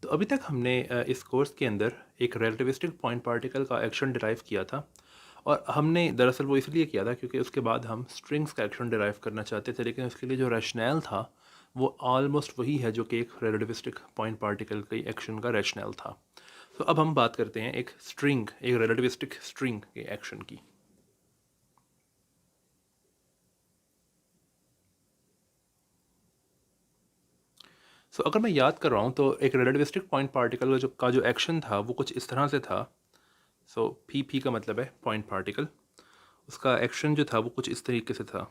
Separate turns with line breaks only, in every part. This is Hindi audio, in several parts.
तो अभी तक हमने इस कोर्स के अंदर एक रिलेटिविस्टिक पॉइंट पार्टिकल का एक्शन डिराइव किया था। और हमने दरअसल वो इसलिए किया था क्योंकि उसके बाद हम स्ट्रिंग्स का एक्शन डिराइव करना चाहते थे, लेकिन उसके लिए जो रैशनैल था वो ऑलमोस्ट वही है जो कि एक रिलेटिविस्टिक पॉइंट पार्टिकल के एक्शन का रैशनैल था। तो अब हम बात करते हैं एक रिलेटिविस्टिक स्ट्रिंग के एक्शन की। अगर मैं याद कर रहा हूँ तो एक रिलेटिविस्टिक पॉइंट पार्टिकल का जो एक्शन था वो कुछ इस तरह से था। पी का मतलब है पॉइंट पार्टिकल। उसका एक्शन जो था वो कुछ इस तरीके से था,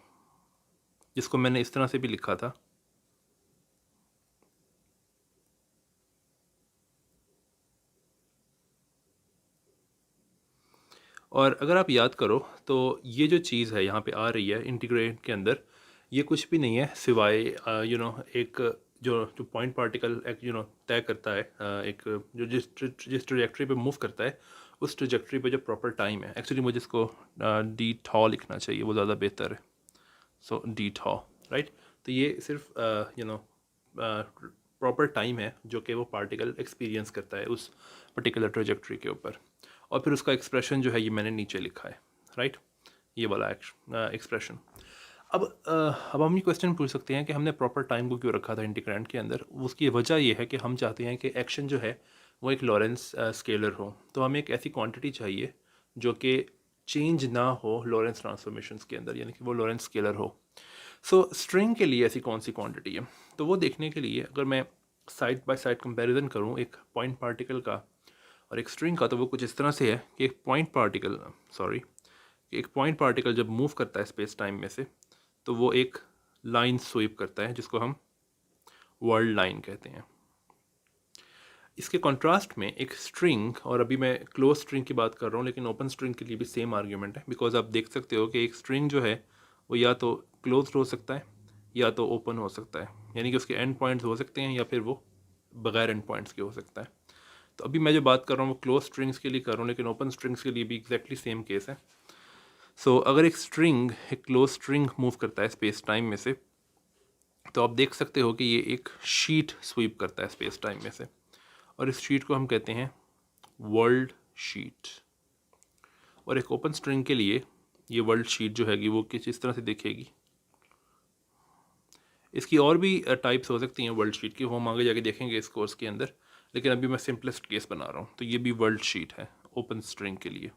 जिसको मैंने इस तरह से भी लिखा था। और अगर आप याद करो तो ये जो चीज़ है यहाँ पे आ रही है इंटीग्रेट के अंदर, ये कुछ भी नहीं है सिवाय एक जो पॉइंट पार्टिकल तय करता है, एक जो जिस ट्रेजेक्ट्री पे मूव करता है उस ट्रेजेक्ट्री पे जो प्रॉपर टाइम है। एक्चुअली मुझे इसको डी थॉ लिखना चाहिए, वो ज़्यादा बेहतर है। D thaw, right. तो ये सिर्फ प्रॉपर टाइम है जो कि वो पार्टिकल एक्सपीरियंस करता है उस पर्टिकुलर ट्रेजेक्ट्री के ऊपर। और फिर उसका एक्सप्रेशन जो है ये मैंने नीचे लिखा है, राइट। ये वाला एक्सप्रेशन। अब हम ये क्वेश्चन पूछ सकते हैं कि हमने प्रॉपर टाइम को क्यों रखा था इंटीग्रैंड के अंदर। उसकी वजह ये है कि हम चाहते हैं कि एक्शन जो है वो एक लॉरेंस स्केलर हो। तो हमें एक ऐसी क्वांटिटी चाहिए जो कि चेंज ना हो लॉरेंस ट्रांसफॉर्मेशंस के अंदर, यानी कि वो लॉरेंस स्केलर हो। स्ट्रिंग के लिए ऐसी कौन सी क्वांटिटी है, तो वो देखने के लिए अगर मैं साइड बाय साइड कंपैरिजन करूं एक पॉइंट पार्टिकल का और एक स्ट्रिंग का, तो वो कुछ इस तरह से है कि एक पॉइंट पार्टिकल जब मूव करता है स्पेस टाइम में से तो वो एक लाइन स्वीप करता है जिसको हम वर्ल्ड लाइन कहते हैं। इसके कॉन्ट्रास्ट में एक स्ट्रिंग, और अभी मैं क्लोज स्ट्रिंग की बात कर रहा हूँ लेकिन ओपन स्ट्रिंग के लिए भी सेम आर्ग्यूमेंट है, बिकॉज आप देख सकते हो कि एक स्ट्रिंग जो है वो या तो क्लोज हो सकता है या तो ओपन हो सकता है, यानी कि उसके एंड पॉइंट्स हो सकते हैं या फिर वो बगैर एंड पॉइंट्स के हो सकता है। तो अभी मैं जो बात कर रहा हूँ वो क्लोज स्ट्रिंग्स के लिए कर रहा हूँ, लेकिन ओपन स्ट्रिंग्स के लिए भी एग्जैक्टली सेम केस है। अगर एक क्लोज स्ट्रिंग मूव करता है स्पेस टाइम में से, तो आप देख सकते हो कि ये एक शीट स्वीप करता है स्पेस टाइम में से, और इस शीट को हम कहते हैं वर्ल्ड शीट। और एक ओपन स्ट्रिंग के लिए ये वर्ल्ड शीट जो हैगी वो किस इस तरह से दिखेगी। इसकी और भी टाइप्स हो सकती हैं वर्ल्ड शीट की, वो हम आगे जाके देखेंगे इस कोर्स के अंदर, लेकिन अभी मैं सिंपलेस्ट केस बना रहा हूँ। तो ये भी वर्ल्ड शीट है ओपन स्ट्रिंग के लिए,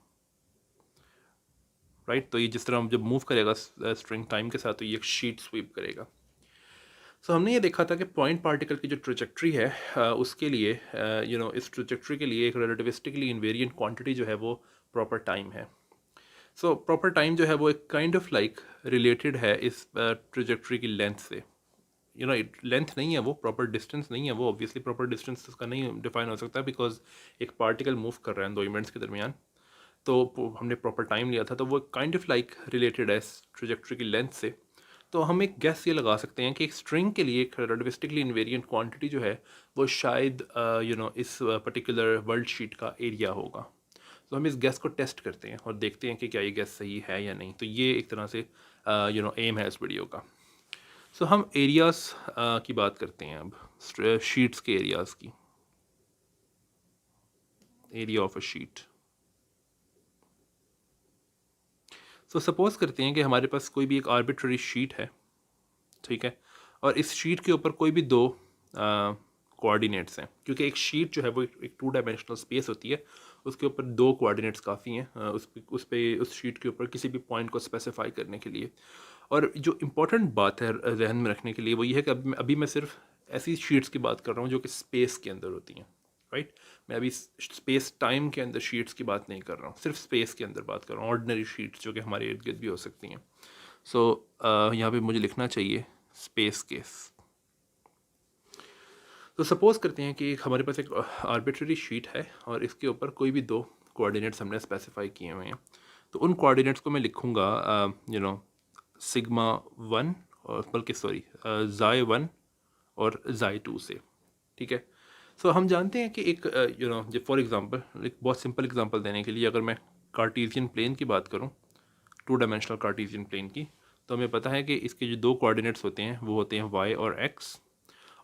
राइट। तो ये जिस तरह जब मूव करेगा स्ट्रिंग टाइम के साथ तो ये एक शीट स्वीप करेगा। हमने ये देखा था कि पॉइंट पार्टिकल की जो ट्रेजेक्ट्री है उसके लिए इस ट्रेजेक्ट्री के लिए एक रिलेटिविस्टिकली इन्वेरिएंट क्वांटिटी जो है वो प्रॉपर टाइम है। प्रॉपर टाइम जो है वो एक काइंड ऑफ लाइक रिलेटेड है इस ट्रेजेक्ट्री की लेंथ से। लेंथ नहीं है वो, प्रॉपर डिस्टेंस नहीं है वो, ऑब्वियसली प्रॉपर डिस्टेंस उसका नहीं डिफाइन हो सकता बिकॉज एक पार्टिकल मूव कर रहा है दो इवेंट्स के दरमियान। तो हमने प्रॉपर टाइम लिया था, तो वो काइंड ऑफ लाइक रिलेटेड है इस ट्रेजेक्ट्री की लेंथ से। तो हम एक गैस ये लगा सकते हैं कि एक स्ट्रिंग के लिए एक रिलेटिविस्टिकली इन्वेरिएंट क्वांटिटी जो है वो शायद इस पर्टिकुलर वर्ल्ड शीट का एरिया होगा। तो हम इस गैस को टेस्ट करते हैं और देखते हैं कि क्या ये गैस सही है या नहीं। तो ये एक तरह से एम है इस वीडियो का। हम एरियाज की बात करते हैं अब, शीट्स के एरियाज़ की। Area of a sheet. Suppose करते हैं कि हमारे पास कोई भी एक आर्बिट्ररी शीट है, ठीक है। और इस शीट के ऊपर कोई भी दो कोऑर्डिनेट्स हैं, क्योंकि एक शीट जो है वो एक टू डायमेंशनल स्पेस होती है, उसके ऊपर दो कोऑर्डिनेट्स काफ़ी हैं उस शीट के ऊपर किसी भी पॉइंट को स्पेसिफाई करने के लिए। और जो इम्पोर्टेंट बात है जहन में रखने के लिए वो ये है कि अभी मैं सिर्फ ऐसी शीट्स की बात कर रहा हूँ जो कि स्पेस के अंदर होती हैं, राइट। मैं अभी स्पेस टाइम के अंदर शीट्स की बात नहीं कर रहा हूँ, सिर्फ स्पेस के अंदर बात कर रहा हूँ, ऑर्डिनरी शीट्स जो कि हमारे इर्द गिर्द भी हो सकती हैं। यहाँ पे मुझे लिखना चाहिए स्पेस केस। सपोज करते हैं कि हमारे पास एक आर्बिट्ररी शीट है और इसके ऊपर कोई भी दो कोऑर्डिनेट्स हमने स्पेसिफाई किए हुए हैं। तो उन कोऑर्डिनेट्स को मैं लिखूँगा सिग्मा वन, और बल्कि ज़ाई वन और ज़ाई टू से, ठीक है। हम जानते हैं कि एक जो फॉर एग्जांपल एक बहुत सिंपल एग्जांपल देने के लिए, अगर मैं कार्टेशियन प्लेन की बात करूं, टू डायमेंशनल कार्टेशियन प्लेन की, तो हमें पता है कि इसके जो दो कोऑर्डिनेट्स होते हैं वो होते हैं y और x।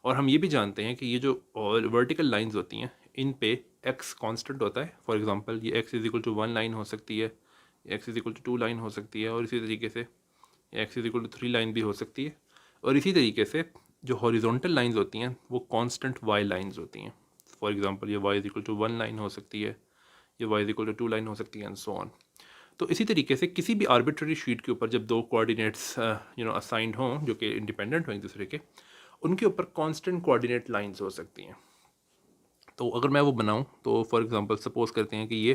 और हम ये भी जानते हैं कि ये जो वर्टिकल लाइंस होती हैं इन पे x कांस्टेंट होता है। फॉर एग्जांपल ये x is equal to 1 line हो सकती है, x is equal to 2 line हो सकती है, और इसी तरीके से x is equal to 3 line भी हो सकती है। और इसी तरीके से जो हॉरिजॉन्टल लाइंस होती हैं वो कांस्टेंट y लाइंस होती हैं। फॉर एग्जांपल ये y is equal to 1 line हो सकती है, ये y is equal to 2 line हो सकती है, एंड सो ऑन। तो इसी तरीके से किसी भी आर्बिट्ररी शीट के ऊपर जब दो कोऑर्डिनेट्स असाइंड हों जो कि इंडिपेंडेंट हों एक दूसरे के, उनके ऊपर कांस्टेंट कोऑर्डिनेट लाइंस हो सकती हैं। तो अगर मैं वो बनाऊं तो फॉर एग्जांपल सपोज करते हैं कि ये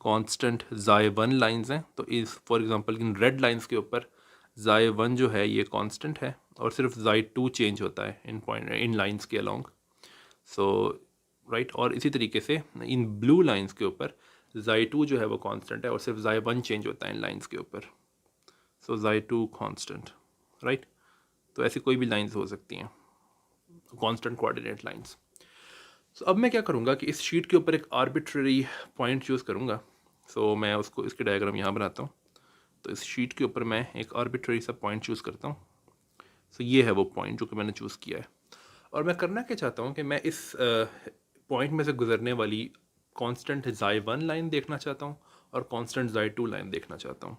कांस्टेंट xy1 लाइंस हैं, तो इस for example in red lines के ऊपर xy1 जो है ये कांस्टेंट है और सिर्फ xy2 चेंज होता है इन लाइंस के अलोंग। सो राइट, और इसी तरीके से इन ब्लू लाइंस के ऊपर xy2 जो है वो कांस्टेंट है और सिर्फ xy1 चेंज होता है इन लाइंस के ऊपर। सो xy2 कांस्टेंट, राइट। तो ऐसी कोई भी लाइंस हो सकती हैं, कांस्टेंट कोऑर्डिनेट लाइंस। सो अब मैं क्या करूँगा कि इस शीट के ऊपर एक आर्बिट्ररी पॉइंट चूज़ करूँगा। सो मैं उसको इसके डायग्राम यहाँ बनाता हूँ। तो इस शीट के ऊपर मैं एक आर्बिट्ररी सा पॉइंट चूज़ करता हूँ। सो ये है वो पॉइंट जो कि मैंने चूज़ किया है, और मैं करना क्या चाहता हूँ कि मैं इस पॉइंट में से गुजरने वाली कांस्टेंट xy1 लाइन देखना चाहता हूँ और कांस्टेंट xy2 लाइन देखना चाहता हूँ।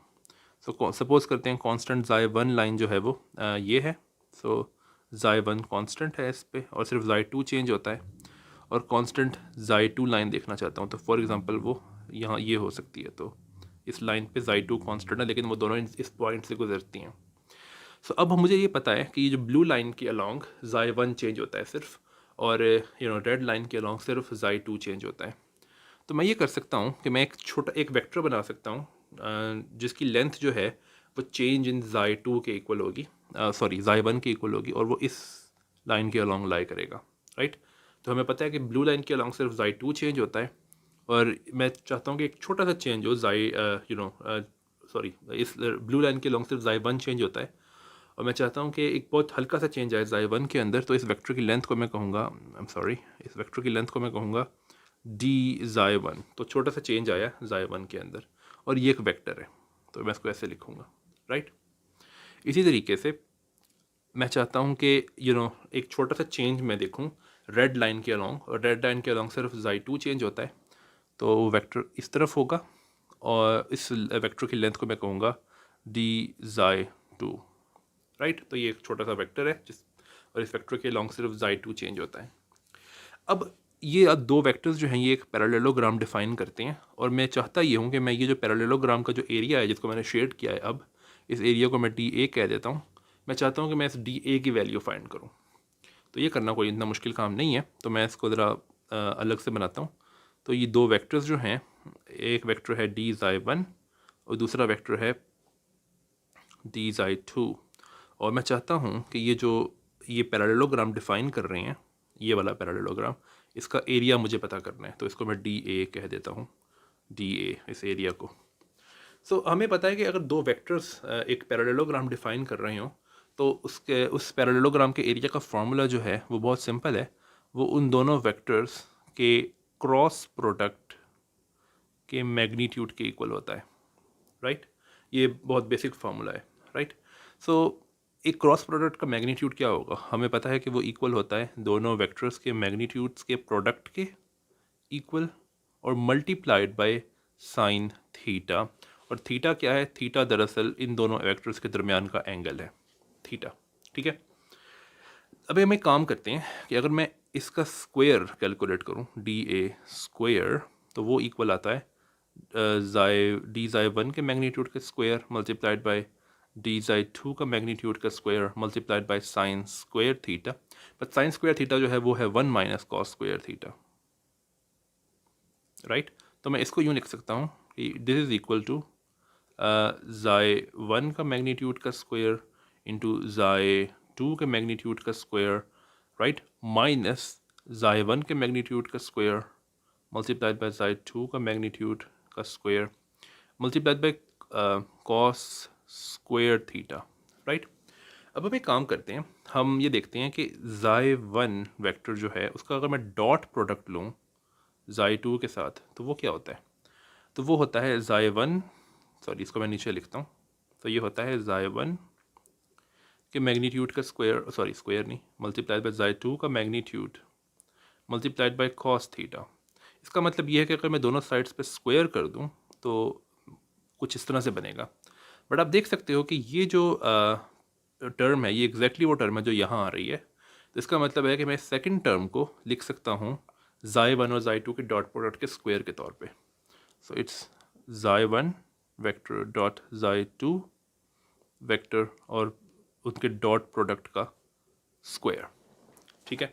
सो सपोज करते हैं कांस्टेंट xy1 लाइन जो है वो ये है। सो xy1 कांस्टेंट है इस पे और सिर्फ xy2 चेंज होता है, और कांस्टेंट xy2 लाइन देखना चाहता हूँ। तो फॉर एग्जांपल वो यहाँ ये हो सकती है। तो इस लाइन पे xy2 कांस्टेंट है लेकिन वो दोनों इस पॉइंट से गुजरती हैं। सो अब मुझे ये पता है कि ये जो ब्लू लाइन के अलोंग xy1 चेंज होता है सिर्फ, और रेड लाइन के अलोंग सिर्फ xy2 चेंज होता है। तो मैं ये कर सकता हूँ कि मैं एक छोटा एक वेक्टर बना सकता हूँ जिसकी लेंथ जो है वो चेंज इन xy2 के इक्वल होगी, सॉरी xy1 के इक्वल होगी, और वो इस लाइन के अलोंग लाई करेगा, राइट। तो हमें पता है कि ब्लू लाइन के अलोंग सिर्फ xy2 चेंज होता है, और मैं चाहता हूँ कि एक छोटा सा चेंज हो सॉरी इस ब्लू लाइन के अलोंग सिर्फ xy1 चेंज होता है, और मैं चाहता हूँ कि एक बहुत हल्का सा चेंज आए xy1 के अंदर। तो इस वेक्टर की लेंथ को मैं कहूँगा, आई एम सॉरी, इस वेक्टर की लेंथ को मैं कहूँगा dxy1। तो छोटा सा चेंज आया xy1 के अंदर, और ये एक वेक्टर है, तो मैं इसको ऐसे लिखूँगा, राइट। इसी तरीके से मैं चाहता हूँ कि एक छोटा सा चेंज मैं देखूँ रेड लाइन के अलोंग, और रेड लाइन के अलोंग सिर्फ xy2 चेंज होता है, तो वेक्टर इस तरफ होगा, और इस वेक्टर की लेंथ को मैं कहूँगा dxy2, राइट। तो ये एक छोटा सा वेक्टर है और इस वेक्टर के अलोंग सिर्फ xy2 चेंज होता है। अब ये दो वेक्टर्स जो हैं ये एक पैरेललोग्राम डिफाइन करते हैं, और मैं चाहता ये हूँ कि मैं ये जो पैरेललोग्राम का जो एरिया है जिसको मैंने शेड किया है, अब इस एरिया को मैं dA कह देता हूँ। मैं चाहता हूँ कि मैं इस dA की वैल्यू फाइंड करूँ। तो ये करना कोई इतना मुश्किल काम नहीं है, तो मैं इसको ज़रा अलग से बनाता हूँ। तो ये दो वेक्टर्स जो हैं, एक वेक्टर है dxy1 और दूसरा वेक्टर है dxy2, और मैं चाहता हूँ कि ये पैरेललोग्राम डिफाइन कर रहे हैं, ये वाला पैरेललोग्राम, इसका एरिया मुझे पता करना है। तो इसको मैं dA कह देता हूँ, dA इस एरिया को। सो हमें पता है कि अगर दो वेक्टर्स एक पैरेललोग्राम डिफाइन कर रहे हों तो उस पैरेललोग्राम के एरिया का फॉर्मूला जो है वो बहुत सिंपल है। वो उन दोनों वेक्टर्स के क्रॉस प्रोडक्ट के मैग्नीट्यूड के इक्वल होता है, राइट। ये बहुत बेसिक फार्मूला है, राइट। सो एक क्रॉस प्रोडक्ट का मैग्नीट्यूड क्या होगा, हमें पता है कि वो इक्वल होता है दोनों वेक्टर्स के मैग्नीट्यूड्स के प्रोडक्ट के इक्वल, और मल्टीप्लाइड बाय साइन थीटा। और थीटा क्या है, थीटा दरअसल इन दोनों वेक्टर्स के दरमियान का एंगल है, थीटा, ठीक है। अभी हम एक काम करते हैं कि अगर मैं इसका स्क्वायर कैलकुलेट करूं dA स्क्वायर, तो वो इक्वल आता है dxy1 के मैग्नीट्यूड का स्क्वायर मल्टीप्लाइड बाय dxy2 का मैग्नीट्यूड का square multiplied by sine square theta. But sine square theta जो है वो है 1 minus cos square theta, right. तो मैं इसको यूँ लिख सकता हूँ कि this is equal to xy1 का मैग्नीट्यूड का स्क्वायर इंटू xy2 के मैग्नीट्यूड का स्क्वायर, राइट, माइनस xy1 के मैग्नीट्यूड का स्क्वायर मल्टीप्लाइड बाय xy2 का मैग्नीट्यूड का square multiplied by cos square theta, right. अब हम एक काम करते हैं, हम ये देखते हैं कि xy1 वेक्टर जो है उसका अगर मैं डॉट प्रोडक्ट लूँ xy2 के साथ तो वो क्या होता है, तो वो होता है xy1, सॉरी इसको मैं नीचे लिखता हूँ, तो ये होता है xy1 के मैग्नीट्यूड का स्क्वायर, सॉरी स्क्वायर नहीं, मल्टीप्लाइड बाय ज़ाई 2 का magnitude multiplied by cos theta. इसका मतलब ये है कि अगर मैं दोनों साइड्स पे स्क्वायर कर दूं तो कुछ इस तरह से बनेगा। बट आप देख सकते हो कि ये जो टर्म है ये एग्जैक्टली वो टर्म है जो यहाँ आ रही है। तो इसका मतलब है कि मैं सेकंड टर्म को लिख सकता हूँ ज़ाई 1 और ज़ाई 2 के डॉट प्रोडक्ट के स्क्वायर के तौर पे। So it's xi 1 vector dot xi 2 vector और उनके डॉट प्रोडक्ट का स्क्वायर। ठीक है,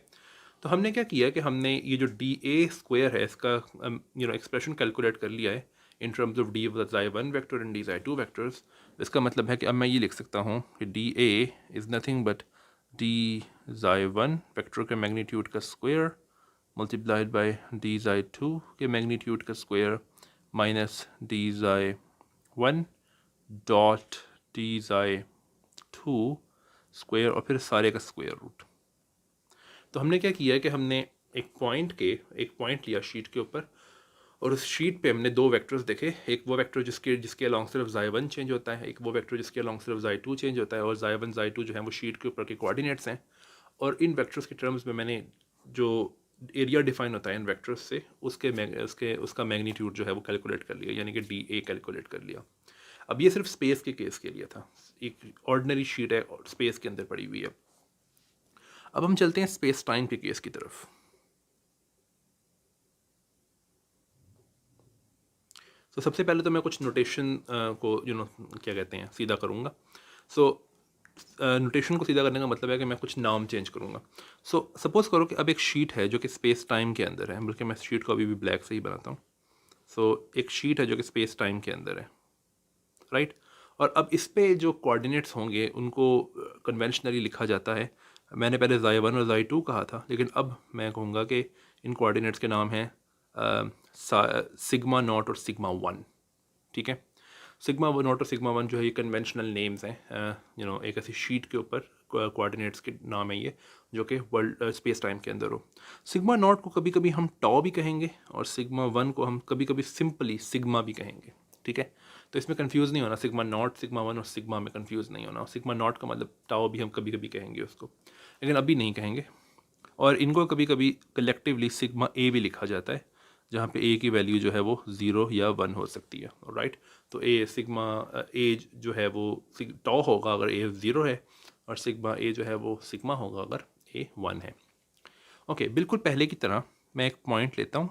तो हमने क्या किया कि हमने ये जो डी ए स्क्वायर है इसका एक्सप्रेशन कैलकुलेट कर लिया है in terms of d xi 1 vector and d xi 2 vectors. इसका मतलब है कि अब मैं ये लिख सकता हूँ कि d a is nothing but d xi 1 vector के मैग्नीट्यूड का square multiplied by d xi 2 के मैग्नीट्यूड का square minus d xi 1 dot d xi 2 square और फिर सारे का स्क्वायर रूट। तो हमने क्या किया है कि हमने एक पॉइंट लिया शीट के ऊपर और उस शीट पे हमने दो वेक्टर्स देखे। एक वो वेक्टर जिसके अलॉन्ग सिर्फ ज़ाई 1 चेंज होता है, एक वो वेक्टर जिसके अलॉन्ग सिर्फ ज़ाई 2 चेंज होता है, और ज़ाई 1 ज़ाई 2 जो है वो शीट के ऊपर के कोऑर्डिनेट्स हैं। और इन वेक्टर्स के टर्म्स में मैंने जो एरिया डिफाइन होता है इन वेक्टर्स से उसका मैग्नीट्यूड जो है वो कैलकुलेट कर लिया, यानी कि डी ए कैलकुलेट कर लिया। अब ये सिर्फ स्पेस के केस के लिए था, एक ऑर्डिनरी शीट है और स्पेस के अंदर पड़ी हुई है। अब हम चलते हैं स्पेस टाइम के केस की तरफ। तो सबसे पहले तो मैं कुछ नोटेशन को क्या कहते हैं सीधा करूँगा। सो नोटेशन को सीधा करने का मतलब है कि मैं कुछ नाम चेंज करूँगा। सो सपोज़ करो कि अब एक शीट है जो कि स्पेस टाइम के अंदर है, बल्कि मैं शीट को अभी भी ब्लैक से ही बनाता हूँ। सो एक शीट है जो कि स्पेस टाइम के अंदर है, राइट। और अब इस पे जो कोऑर्डिनेट्स होंगे उनको कन्वेंशनली लिखा जाता है। मैंने पहले ज़ाई 1 और ज़ाई 2 कहा था, लेकिन अब मैं कहूँगा कि इन कोऑर्डिनेट्स के नाम हैं सिग्मा नॉट और सिग्मा 1। ठीक है, सिग्मा नॉट और सिग्मा 1 जो है ये कन्वेंशनल नेम्स हैं, एक ऐसी शीट के ऊपर कोऑर्डिनेट्स के नाम है ये जो कि वर्ल्ड स्पेस टाइम के अंदर हो। सिग्मा नॉट को कभी कभी हम टॉ भी कहेंगे और सिग्मा 1 को हम कभी कभी सिंपली सिग्मा भी कहेंगे। ठीक है, तो इसमें कंफ्यूज नहीं होना, सिग्मा नॉट सिग्मा 1 और सिग्मा में कंफ्यूज नहीं होना। सिग्मा नॉट का मतलब टाओ भी हम कभी कभी कहेंगे उसको, लेकिन अभी नहीं कहेंगे। और इनको कभी कभी कलेक्टिवली सिग्मा ए भी लिखा जाता है, जहाँ पे ए की वैल्यू जो है वो 0 या 1 हो सकती है, राइट। तो ए सिग्मा ए जो है वो टॉ होगा अगर ए 0 है, और सिग्मा ए जो है वो सिग्मा होगा अगर ए 1 है। ओके, बिल्कुल पहले की तरह मैं एक पॉइंट लेता हूँ,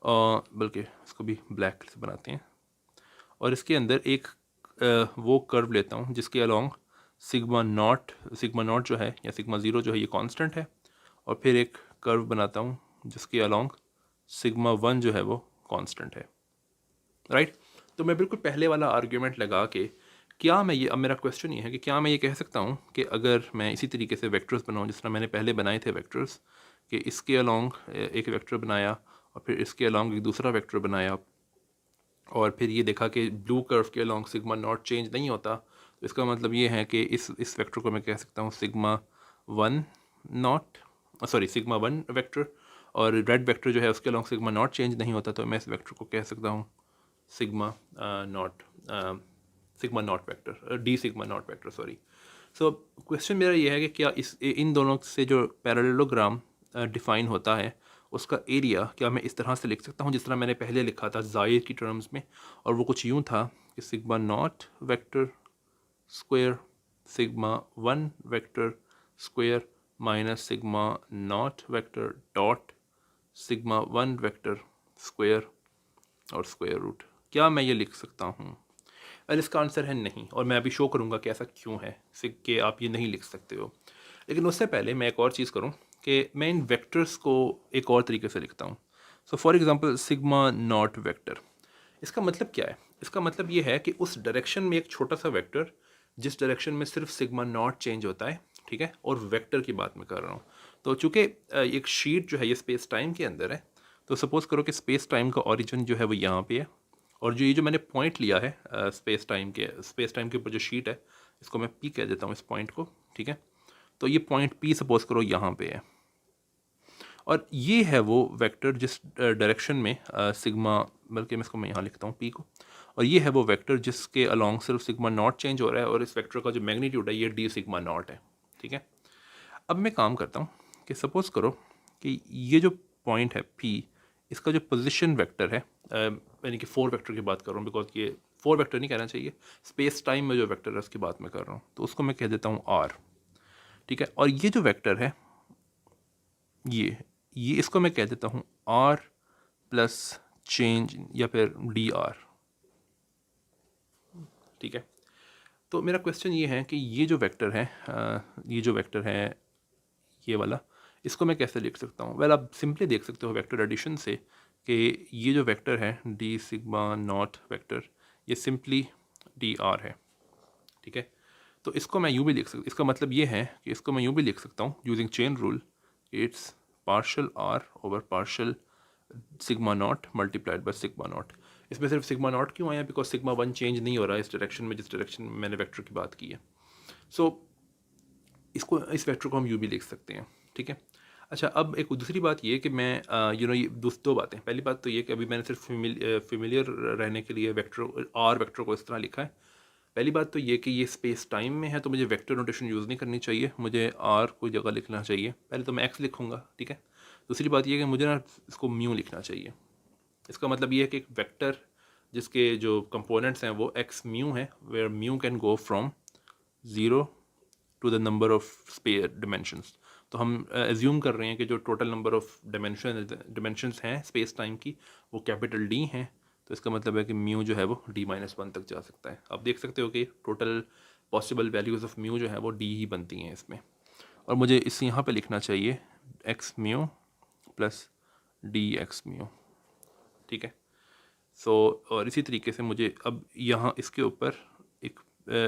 बल्कि इसको भी ब्लैक से बनाते हैं, और इसके अंदर एक वो कर्व लेता हूँ जिसके अलॉन्ग सिग्मा नॉट जो है या सिग्मा 0 जो है ये कांस्टेंट है, और फिर एक कर्व बनाता हूँ जिसके अलॉन्ग सिग्मा 1 जो है वो कांस्टेंट है, राइट। तो मैं बिल्कुल पहले वाला आर्ग्यूमेंट लगा के क्या मैं ये, अब मेरा क्वेश्चन ये है कि क्या मैं ये कह सकता हूँ कि अगर मैं इसी तरीके से वेक्टर्स बनाऊँ जिस तरह मैंने पहले बनाए थे वेक्टर्स, कि इसके अलॉन्ग एक वेक्टर बनाया और फिर इसके अलॉन्ग एक दूसरा वेक्टर बनाया, और फिर ये देखा कि ब्लू कर्व के अलॉन्ग सिग्मा नॉट चेंज नहीं होता, तो इसका मतलब ये है कि इस वेक्टर को मैं कह सकता हूँ sigma 1 not, sorry sigma 1 vector, और रेड वेक्टर जो है उसके अलॉन्ग सिग्मा नॉट चेंज नहीं होता, तो मैं इस वेक्टर को कह सकता हूँ sigma not vector, D sigma not vector, sorry. So question मेरा ये है कि क्या इन दोनों से जो पैरेललोग्राम डिफाइन होता है उसका एरिया क्या मैं इस तरह से लिख सकता हूँ जिस तरह मैंने पहले लिखा था ज़ाहिर की टर्म्स में, और वो कुछ यूँ था कि sigma not vector square sigma 1 vector square minus sigma not vector dot sigma 1 vector square और स्क्वायर रूट। क्या मैं ये लिख सकता हूँ? वेल, इसका आंसर है नहीं, और मैं अभी शो करूँगा कि ऐसा क्यों है कि आप ये नहीं लिख सकते हो। लेकिन उससे पहले मैं एक और चीज़ करूँ कि मैं इन वेक्टर्स को एक और तरीके से लिखता हूँ। So for example sigma not vector, इसका मतलब क्या है? इसका मतलब ये है कि उस डायरेक्शन में एक छोटा सा वेक्टर जिस डायरेक्शन में सिर्फ सिग्मा नॉट चेंज होता है, ठीक है, और वेक्टर की बात मैं कर रहा हूँ। तो चूँकि एक शीट जो है ये स्पेस टाइम के अंदर है, तो सपोज़ करो कि स्पेस टाइम का ओरिजिन जो है वो यहाँ पे है, और जो मैंने पॉइंट लिया है स्पेस टाइम के ऊपर जो शीट है, इसको मैं पी कह देता हूँ इस पॉइंट को, ठीक है। तो ये पॉइंट पी सपोज़ करो यहाँ पे है, और ये है वो वेक्टर जिस डायरेक्शन में सिग्मा, बल्कि मैं इसको मैं यहाँ लिखता हूँ पी को, और ये है वो वेक्टर जिसके अलॉन्ग सिर्फ सिग्मा नॉट चेंज हो रहा है, और इस वेक्टर का जो मैग्नीट्यूड है ये डी सिग्मा नॉट है। ठीक है, अब मैं काम करता हूँ कि सपोज करो कि ये जो पॉइंट है P, इसका जो पोजीशन वेक्टर है, यानी कि 4 वेक्टर की बात कर रहा हूँ, बिकॉज ये 4 वेक्टर नहीं कहना चाहिए, स्पेस टाइम में जो वेक्टर है उसकी बात मैं कर रहा हूँ, तो उसको मैं कह देता हूँ R। ठीक है, और ये जो वेक्टर है ये इसको मैं कह देता हूँ R प्लस चेंज या फिर DR। ठीक है, तो मेरा क्वेश्चन ये है कि ये जो वेक्टर है ये वाला, इसको मैं कैसे लिख सकता हूँ? वेल, आप सिंपली देख सकते हो वेक्टर एडिशन से कि ये जो वेक्टर है डी सिग्मा नॉट वेक्टर, ये सिंपली डी आर है। ठीक है, तो इसको मैं यूँ भी लिख सकता, इसका मतलब ये है कि इसको मैं यूँ भी लिख सकता हूँ using chain rule, it's partial r over partial sigma naught multiplied by sigma naught. इसमें सिर्फ सिग्मा नॉट क्यों आया? बिकॉज सिग्मा वन चेंज नहीं हो रहा है इस डायरेक्शन में जिस डायरेक्शन में मैंने वेक्टर की बात की है। सो इस वेक्टर को हम यूँ भी लिख सकते हैं। ठीक है, अच्छा, अब एक दूसरी बात ये कि मैं ये दो बातें, पहली बात तो ये कि अभी मैंने सिर्फ फेमिलियर रहने के लिए वेक्टर को इस तरह लिखा है। पहली बात तो ये कि ये स्पेस टाइम में है, तो मुझे वेक्टर नोटेशन यूज़ नहीं करनी चाहिए, मुझे आर कोई जगह लिखना चाहिए। पहले तो मैं एक्स लिखूँगा। ठीक है, दूसरी बात ये कि मुझे ना इसको म्यू लिखना चाहिए। इसका मतलब ये है कि एक वेक्टर जिसके जो कंपोनेंट्स हैं वो एक्स म्यू है, where mu can go from 0 to the number of spare dimensions. तो हम एज्यूम कर रहे हैं कि जो टोटल नंबर ऑफ डिमेंशंस हैं स्पेस टाइम की वो कैपिटल डी हैं, तो इसका मतलब है कि म्यू जो है वो d-1 तक जा सकता है। आप देख सकते हो कि total possible values of mu जो है वो डी ही बनती हैं इसमें, और मुझे इस यहाँ पे लिखना चाहिए x mu plus D x mu. ठीक है, सो और इसी तरीके से मुझे अब यहाँ इसके ऊपर एक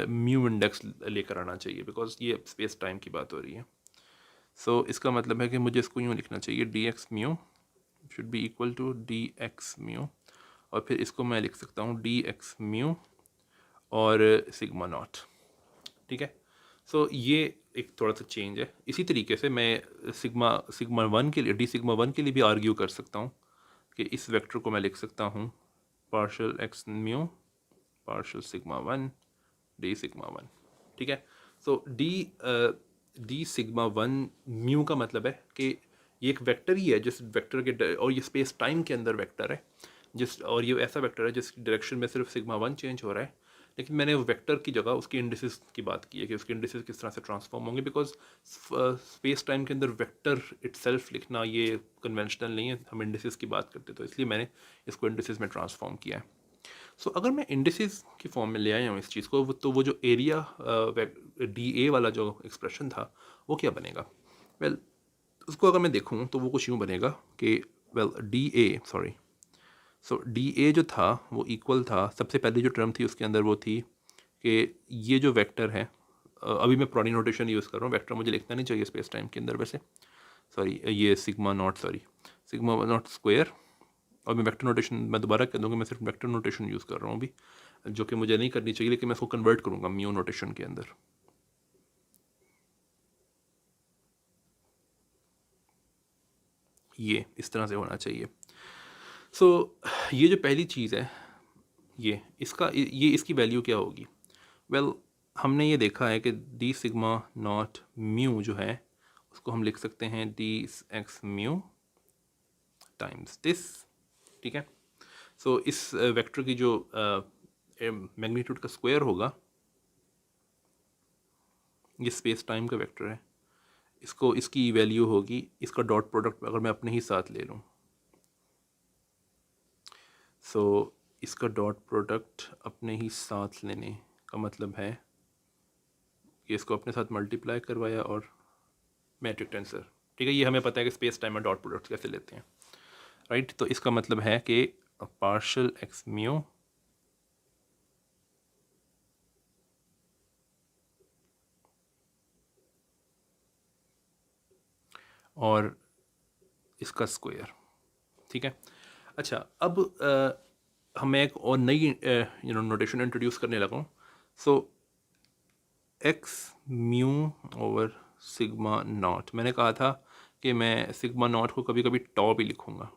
म्यू इंडेक्स लेकर आना चाहिए, बिकॉज ये स्पेस टाइम की बात हो रही है। सो इसका मतलब है कि मुझे इसको यूँ लिखना चाहिए d x mu should be equal to d x mu, और फिर इसको मैं लिख सकता हूँ डी एक्स म्यू और सिग्मा नॉट। ठीक है, सो ये एक थोड़ा सा चेंज है। इसी तरीके से मैं सिग्मा वन के लिए, डी सिग्मा वन के लिए भी आर्ग्यू कर सकता हूँ कि इस वेक्टर को मैं लिख सकता हूँ partial x mu partial sigma one D sigma one. ठीक है, सो डी सिग्मा वन म्यू का मतलब है कि ये एक वेक्टर ही है जिस वेक्टर के, और ये स्पेस टाइम के अंदर वेक्टर है और ये ऐसा वेक्टर है जिस डायरेक्शन में सिर्फ सिग्मा वन चेंज हो रहा है, लेकिन मैंने वेक्टर की जगह उसके इंडिसेस की बात की है कि उसके इंडिसेस किस तरह से ट्रांसफॉर्म होंगे, बिकॉज स्पेस टाइम के अंदर वेक्टर इटसेल्फ लिखना ये कन्वेंशनल नहीं है, हम इंडिसेस की बात करते, तो इसलिए मैंने इसको इंडिसेस में ट्रांसफॉर्म किया है। सो अगर मैं इंडिसेस की फॉर्म में ले आया हूँ इस चीज़ को, तो वो जो एरिया डी ए वाला जो एक्सप्रेशन था वो क्या बनेगा? वेल, उसको अगर मैं देखूँ तो वो कुछ यूँ बनेगा कि सो डी ए जो था वो इक्वल था, सबसे पहले जो टर्म थी उसके अंदर वो थी कि ये जो वेक्टर है, अभी मैं पुरानी नोटेशन यूज़ कर रहा हूँ, वेक्टर मुझे लिखना नहीं चाहिए स्पेस टाइम के अंदर वैसे, ये सिग्मा नॉट स्क्वायर, और मैं वेक्टर नोटेशन मैं दोबारा कह दूँगा, मैं सिर्फ वेक्टर नोटेशन यूज़ कर रहा हूँ अभी, जो कि मुझे नहीं करनी चाहिए, लेकिन मैं इसको कन्वर्ट करूँगा म्यू नोटेशन के अंदर। ये इस तरह से होना चाहिए। सो ये जो पहली चीज़ है ये इसकी वैल्यू क्या होगी? वेल, हमने ये देखा है कि डी सिग्मा नॉट म्यू जो है उसको हम लिख सकते हैं D x mu times this. ठीक है, सो इस वेक्टर की जो मैग्नीट्यूड का स्क्वायर होगा, ये स्पेस टाइम का वेक्टर है, इसकी वैल्यू होगी, इसका डॉट प्रोडक्ट अगर मैं अपने ही साथ ले लूँ, सो इसका डॉट प्रोडक्ट अपने ही साथ लेने का मतलब है कि इसको अपने साथ मल्टीप्लाई करवाया और मैट्रिक टेंसर। ठीक है, ये हमें पता है कि स्पेस टाइम में डॉट प्रोडक्ट कैसे लेते हैं, राइट? तो इसका मतलब है कि पार्शल एक्स म्यू और इसका स्क्वायर। ठीक है, अच्छा, अब हम एक और नई नोटेशन इंट्रोड्यूस करने लगा हूँ। So x mu over sigma naught, मैंने कहा था कि मैं सिग्मा नॉट को कभी कभी टॉ भी लिखूँगा।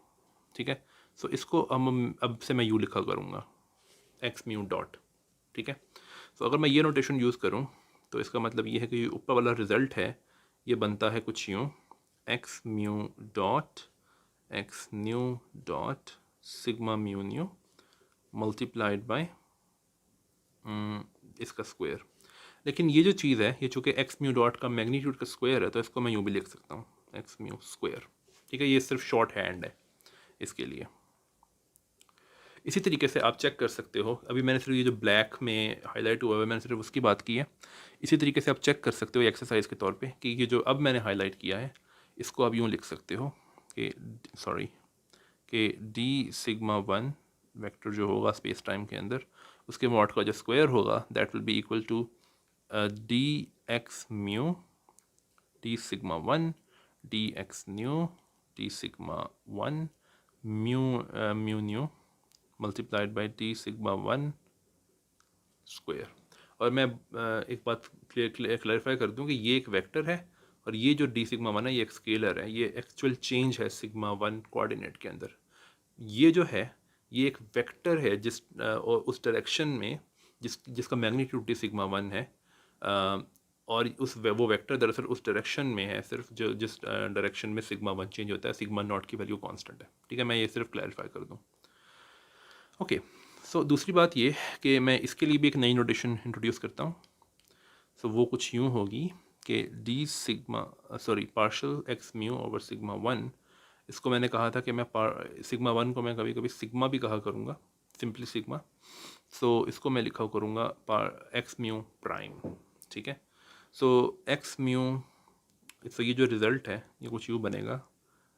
ठीक है, सो इसको हम अब से मैं यू लिखा करूँगा, एक्स म्यू डॉट, ठीक है। तो अगर मैं ये नोटेशन यूज़ करूँ तो इसका मतलब ये है कि ऊपर वाला रिज़ल्ट है ये बनता है कुछ यूँ, x mu dot x new dot sigma mu nu multiplied by इसका स्क्वायर। लेकिन ये जो चीज़ है ये चूँकि एक्स म्यू डॉट का मैग्नीट्यूड का स्क्वायर है तो इसको मैं यूँ भी लिख सकता हूँ, एक्स म्यू स्क्वायर, ठीक है। ये सिर्फ शॉर्ट हैंड है इसके लिए। इसी तरीके से आप चेक कर सकते हो, अभी मैंने सिर्फ ये जो ब्लैक में हाईलाइट हुआ है मैंने सिर्फ उसकी बात की है। इसी तरीके से आप चेक कर सकते हो एक्सरसाइज के तौर पे कि ये जो अब मैंने हाईलाइट किया है इसको आप यूँ लिख सकते हो कि कि डी सिग्मा वन वेक्टर जो होगा स्पेस टाइम के अंदर उसके मॉड का जो स्क्वायर होगा that will be equal to d x mu d sigma one d x nu d sigma one mu mu nu multiplied by d sigma one square. और मैं एक बात क्लैरिफाई कर दूं कि ये एक वेक्टर है और ये जो डी सिग्मा वन है ये एक स्केलर है, ये एक्चुअल चेंज है सिग्मा वन कोऑर्डिनेट के अंदर। ये जो है ये एक वेक्टर है जिस और उस डायरेक्शन में जिसका मैग्नीट्यूड डी सिग्मा वन है, और वो वेक्टर दरअसल उस डायरेक्शन में है सिर्फ जो जिस डायरेक्शन में सिग्मा वन चेंज होता है, सिग्मा नॉट की वैल्यू कांस्टेंट है, ठीक है। मैं ये सिर्फ क्लैरिफाई कर दूं। ओके, सो दूसरी बात ये कि मैं इसके लिए भी एक नई नोटेशन इंट्रोड्यूस करता हूँ। सो वो कुछ यूँ होगी कि D sigma partial x mu over sigma one, इसको मैंने कहा था कि मैं सिग्मा वन को मैं कभी कभी सिग्मा भी कहा करूँगा, सिंपली सिग्मा। सो इसको मैं लिखा करूँगा एक्स म्यू प्राइम, ठीक है। सो एक्स म्यू, सो ये जो रिज़ल्ट है ये कुछ यूँ बनेगा,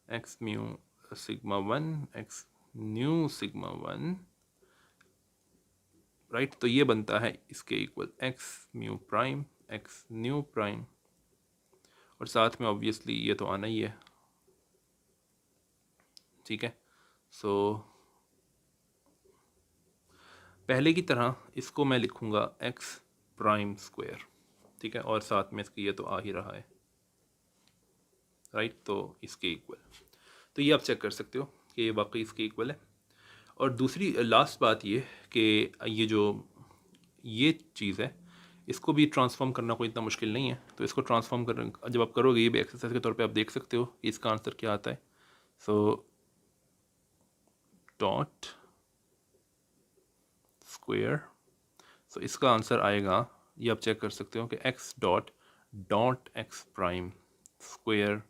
x mu sigma one x new sigma one, right. तो ये बनता है इसके equal x mu prime x nu prime, और साथ में ऑब्वियसली ये तो आना ही है, ठीक है। सो पहले की तरह इसको मैं लिखूँगा एक्स प्राइम स्क्वायर, ठीक है, और साथ में इसके ये तो आ ही रहा है, राइट। तो इसके इक्वल, तो ये आप चेक कर सकते हो कि ये वाकई इसके इक्वल है। और दूसरी लास्ट बात ये कि ये जो ये चीज़ है इसको भी ट्रांसफॉर्म करना कोई इतना मुश्किल नहीं है। तो इसको ट्रांसफॉर्म कर जब आप करोगे ये भी एक्सरसाइज के तौर पे आप देख सकते हो कि इसका आंसर क्या आता है। सो डॉट स्क्वायर, सो इसका आंसर आएगा, ये आप चेक कर सकते हो कि x dot dot x prime square,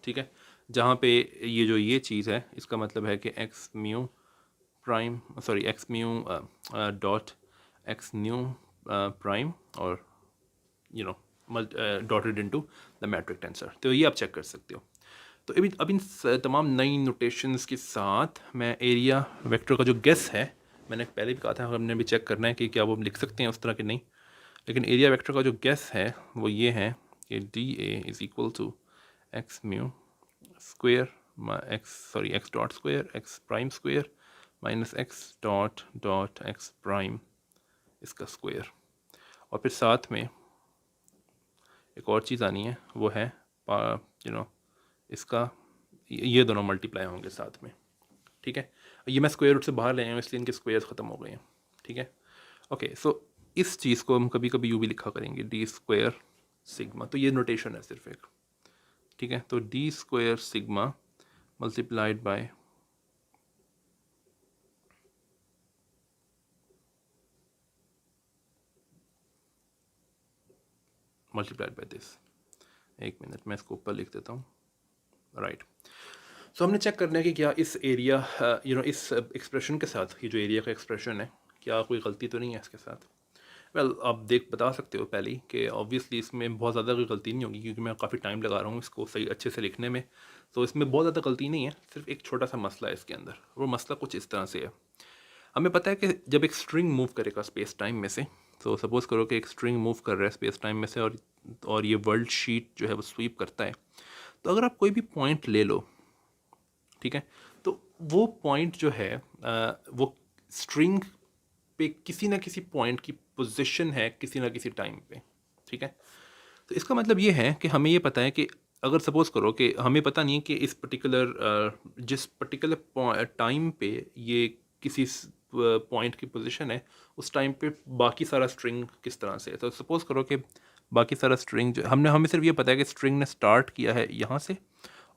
ठीक है। जहाँ पे ये जो ये चीज़ है इसका मतलब है कि x mu prime x mu dot x nu prime और dotted into the metric tensor. तो ये आप चेक कर सकते हो। तो अब इन तमाम नई नोटेशंस के साथ मैं एरिया वेक्टर का जो गेस है, मैंने पहले भी कहा था हमने भी चेक करना है कि क्या वो लिख सकते हैं उस तरह के नहीं, लेकिन एरिया वेक्टर का जो गेस है वो ये है कि d a is equal to x mu square x dot square x prime square minus x dot dot x prime इसका स्क्वेयर। और फिर साथ में एक और चीज़ आनी है वो है इसका ये दोनों मल्टीप्लाई होंगे साथ में, ठीक है। ये मैं स्क्वायर रूट से बाहर ले आया हूँ इसलिए इनके स्क्वायर्स ख़त्म हो गए हैं, ठीक है। ओके, सो इस चीज़ को हम कभी कभी यूँ भी लिखा करेंगे डी स्क्वायर सिग्मा, तो ये नोटेशन है सिर्फ एक, ठीक है। तो D square sigma multiplied by this, एक मिनट मैं इसको ऊपर लिख देता हूँ, राइट। सो हमने चेक करना है कि क्या इस एरिया इस एक्सप्रेशन के साथ ये जो एरिया का एक्सप्रेशन है क्या कोई गलती तो नहीं है इसके साथ। वेल आप बता सकते हो पहले ही कि ऑब्वियसली इसमें बहुत ज़्यादा कोई गलती नहीं होगी क्योंकि मैं काफ़ी टाइम लगा रहा हूँ इसको सही अच्छे से लिखने में। तो इसमें बहुत ज़्यादा गलती नहीं है, सिर्फ एक छोटा सा मसला है इसके अंदर। वो मसला कुछ इस तरह से है, हमें पता है कि जब एक स्ट्रिंग मूव करेगा स्पेस टाइम में से, तो सपोज़ करो कि एक स्ट्रिंग मूव कर रहा है स्पेस टाइम में से और ये वर्ल्ड शीट जो है वो स्वीप करता है, तो अगर आप कोई भी पॉइंट ले लो, ठीक है, तो वो पॉइंट जो है वो स्ट्रिंग पे किसी ना किसी पॉइंट की पोजीशन है किसी ना किसी टाइम पे, ठीक है। तो इसका मतलब ये है कि हमें ये पता है कि अगर सपोज़ करो कि हमें पता नहीं है कि इस पर्टिकुलर जिस पर्टिकुलर टाइम पे ये किसी पॉइंट की पोजीशन है, उस टाइम पे बाकी सारा स्ट्रिंग किस तरह से है। तो सपोज़ करो कि बाकी सारा स्ट्रिंग जो हमें सिर्फ ये पता है कि स्ट्रिंग ने स्टार्ट किया है यहाँ से